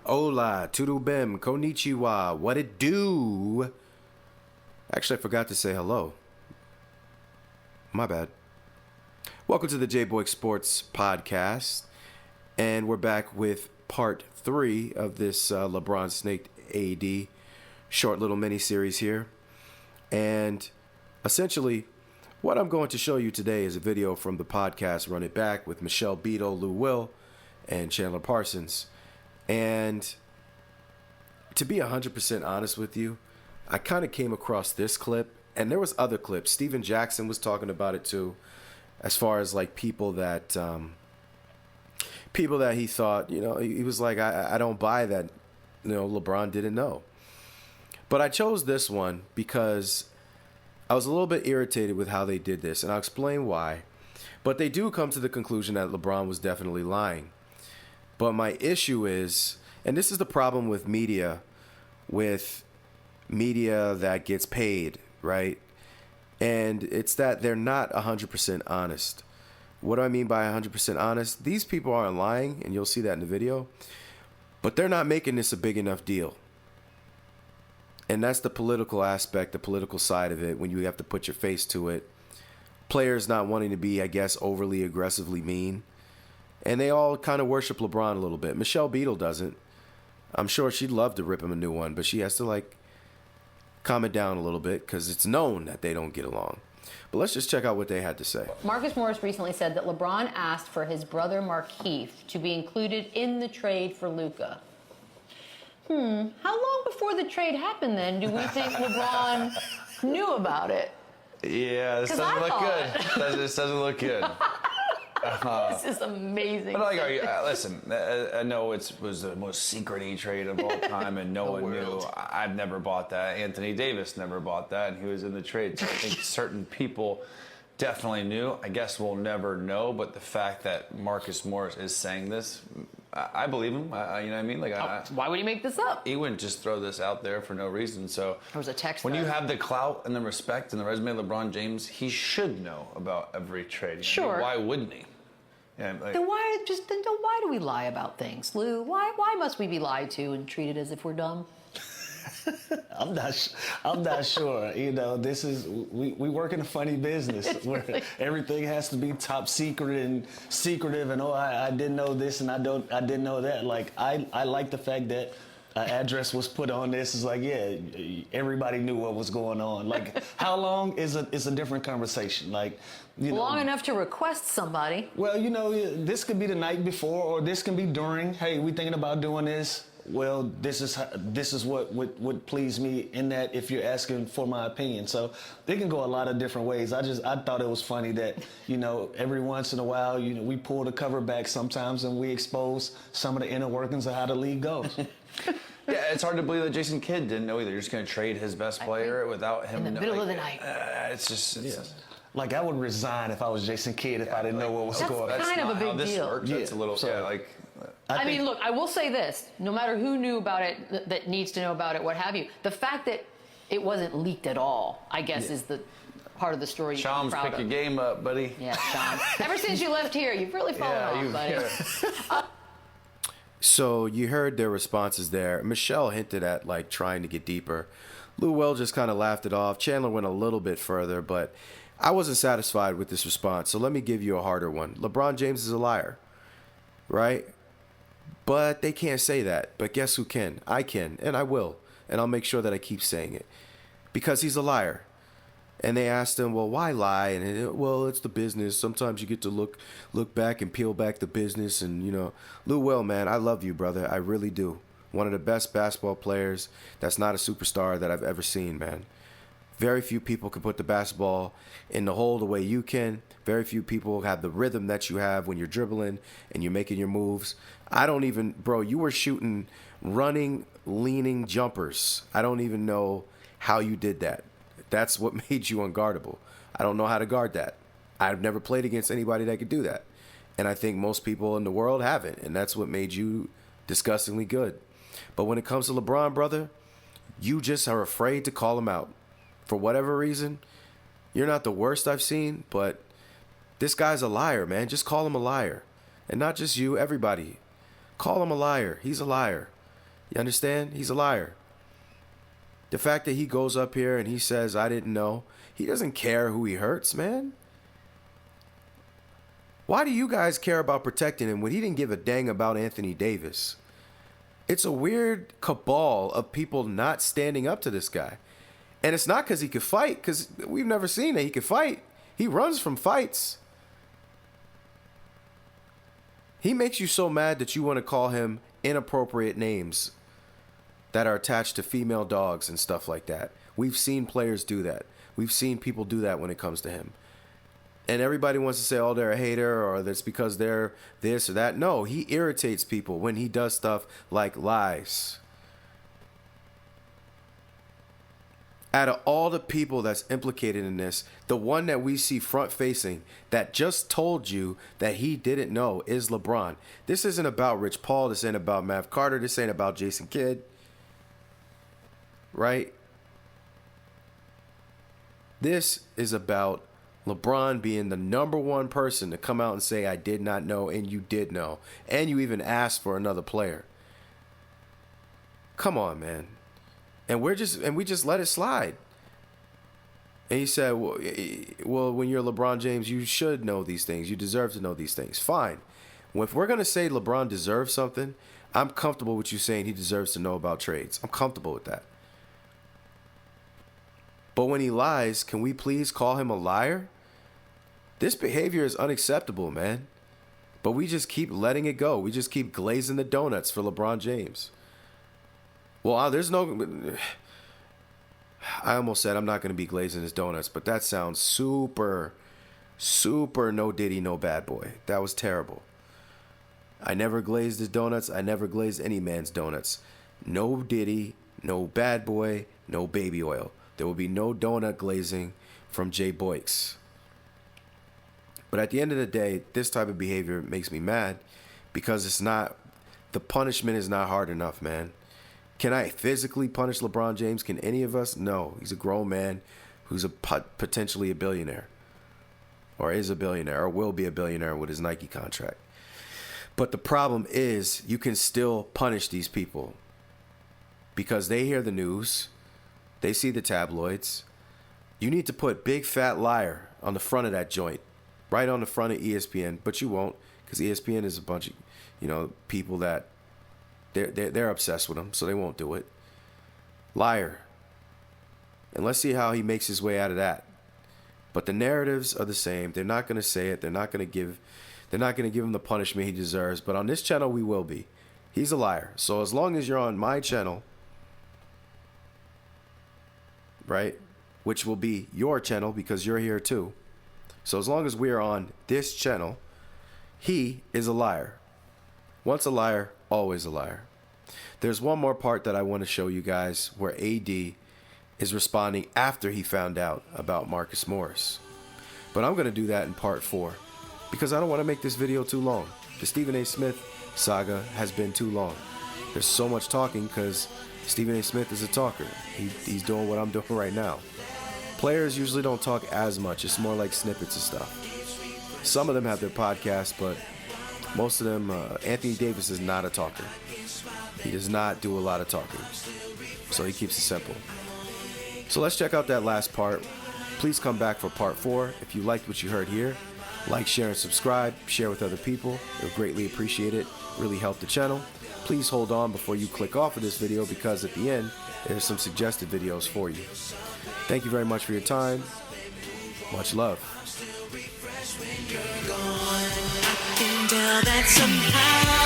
Hola, tudo bem, konnichiwa, what it do? Actually, I forgot to say hello. My bad. Welcome to the J-Boy Sports Podcast. And we're back with part 3 of this LeBron Snake AD short little mini-series here. And essentially, what I'm going to show you today is a video from the podcast Run It Back with Michelle Beadle, Lou Will, and Chandler Parsons. And to be 100% honest with you, I kind of came across this clip, and there was other clips. Steven Jackson was talking about it too, as far as like people that he thought, he was like, I don't buy that, LeBron didn't know. But I chose this one because I was a little bit irritated with how they did this, and I'll explain why. But they do come to the conclusion that LeBron was definitely lying. But my issue is, and this is the problem with media that gets paid, right? And it's that they're not 100% honest. What do I mean by 100% honest? These people aren't lying, and you'll see that in the video, but they're not making this a big enough deal. And that's the political aspect, the political side of it, when you have to put your face to it. Players not wanting to be, I guess, overly aggressively mean. And they all kind of worship LeBron a little bit. Michelle Beadle doesn't. I'm sure she'd love to rip him a new one, but she has to, calm it down a little bit because it's known that they don't get along. But let's just check out what they had to say. Marcus Morris recently said that LeBron asked for his brother Markieff to be included in the trade for Luka. How long before the trade happened then do we think LeBron knew about it? Yeah, this doesn't look good. This doesn't look good. This is amazing. But listen, I know it was the most secret trade of all time, and no one knew. I've never bought that. Anthony Davis never bought that, and he was in the trade. So I think certain people definitely knew. I guess we'll never know, but the fact that Marcus Morris is saying this, I believe him. You know what I mean? Why would he make this up? He wouldn't just throw this out there for no reason. So there was a text. When you have the clout and the respect and the resume of LeBron James, he should know about every trade. Sure. I mean, why wouldn't he? Yeah, then why do we lie about things, Lou? Why must we be lied to and treated as if we're dumb? I'm not sure. This is we work in a funny business where everything has to be top secret and secretive, and I didn't know this and I didn't know that. I like the fact that an address was put on this. It's everybody knew what was going on. How long is a different conversation. Long enough to request somebody. Well, this could be the night before, or this can be during. Hey, we thinking about doing this. Well, this is what would please me in that if you're asking for my opinion. So it can go a lot of different ways. I thought it was funny that, every once in a while, we pull the cover back sometimes and we expose some of the inner workings of how the league goes. Yeah, it's hard to believe that Jason Kidd didn't know either. You're just going to trade his best player without him in the middle of the night. I would resign if I was Jason Kidd if I didn't know what was going on. That's kind of a big deal. That's a little, I mean, look, I will say this. No matter who knew about it, that needs to know about it, what have you, the fact that it wasn't leaked at all, I guess, is the part of the story you're proud of. Shams, pick your game up, buddy. Yeah, Shams. Ever since you left here, you've really fallen off, buddy. So you heard their responses there. Michelle hinted at trying to get deeper. Lou Will just kind of laughed it off. Chandler went a little bit further, but I wasn't satisfied with this response. So let me give you a harder one. LeBron James is a liar, right? But they can't say that. But guess who can? I can, and I will. And I'll make sure that I keep saying it. Because he's a liar. And they asked him, well, why lie? And, well, it's the business. Sometimes you get to look back and peel back the business. And, Lou Will, man, I love you, brother. I really do. One of the best basketball players that's not a superstar that I've ever seen, man. Very few people can put the basketball in the hole the way you can. Very few people have the rhythm that you have when you're dribbling and you're making your moves. Bro, you were shooting running, leaning jumpers. I don't even know how you did that. That's what made you unguardable. I don't know how to guard that. I've never played against anybody that could do that. And I think most people in the world haven't. And that's what made you disgustingly good. But when it comes to LeBron, brother, you just are afraid to call him out. For whatever reason, you're not the worst I've seen, but this guy's a liar, man. Just call him a liar. And not just you, everybody. Call him a liar. He's a liar. You understand? He's a liar. The fact that he goes up here and he says, I didn't know, he doesn't care who he hurts, man. Why do you guys care about protecting him when he didn't give a dang about Anthony Davis? It's a weird cabal of people not standing up to this guy. And it's not because he could fight, because we've never seen that he could fight. He runs from fights. He makes you so mad that you want to call him inappropriate names that are attached to female dogs and stuff like that. We've seen players do that. We've seen people do that when it comes to him. And everybody wants to say, oh, they're a hater or that's because they're this or that. No, he irritates people when he does stuff like lies. Out of all the people that's implicated in this, the one that we see front facing that just told you that he didn't know is LeBron. This isn't about Rich Paul. This ain't about Mav Carter. This ain't about Jason Kidd. Right? This is about LeBron being the number one person to come out and say, I did not know, and you did know. And you even asked for another player. Come on, man. And we just let it slide. And he said, well, when you're LeBron James, you should know these things. You deserve to know these things. Fine. Well, if we're going to say LeBron deserves something, I'm comfortable with you saying he deserves to know about trades. I'm comfortable with that. But when he lies, can we please call him a liar? This behavior is unacceptable, man. But we just keep letting it go. We just keep glazing the donuts for LeBron James. Well, there's no... I almost said I'm not going to be glazing his donuts, but that sounds super, super no Diddy, no bad boy. That was terrible. I never glazed his donuts. I never glazed any man's donuts. No Diddy, no bad boy, no baby oil. There will be no donut glazing from Jay Boyks. But at the end of the day, this type of behavior makes me mad because the punishment is not hard enough, man. Can I physically punish LeBron James? Can any of us? No. He's a grown man who's potentially a billionaire, or is a billionaire, or will be a billionaire with his Nike contract. But the problem is you can still punish these people because they hear the news. They see the tabloids. You need to put big fat liar on the front of that joint, right on the front of ESPN, but you won't because ESPN is a bunch of, people that they're obsessed with him, so they won't do it. Liar. And let's see how he makes his way out of that. But the narratives are the same. They're not going to say it. They're not going to give him the punishment he deserves. But on this channel, we will be. He's a liar. So as long as you're on my channel, right, which will be your channel because you're here too. So as long as we're on this channel, he is a liar. Once a liar, always a liar. There's one more part that I want to show you guys where AD is responding after he found out about Marcus Morris. But I'm going to do that in part 4 because I don't want to make this video too long. The Stephen A. Smith saga has been too long. There's so much talking because Stephen A. Smith is a talker. He's doing what I'm doing right now. Players usually don't talk as much. It's more like snippets of stuff. Some of them have their podcasts, but most of them, Anthony Davis is not a talker. He does not do a lot of talking. So he keeps it simple. So let's check out that last part. Please come back for part 4. If you liked what you heard here, like, share, and subscribe. Share with other people. It would greatly appreciate it. Really help the channel. Please hold on before you click off of this video because at the end, there's some suggested videos for you. Thank you very much for your time. Much love. That somehow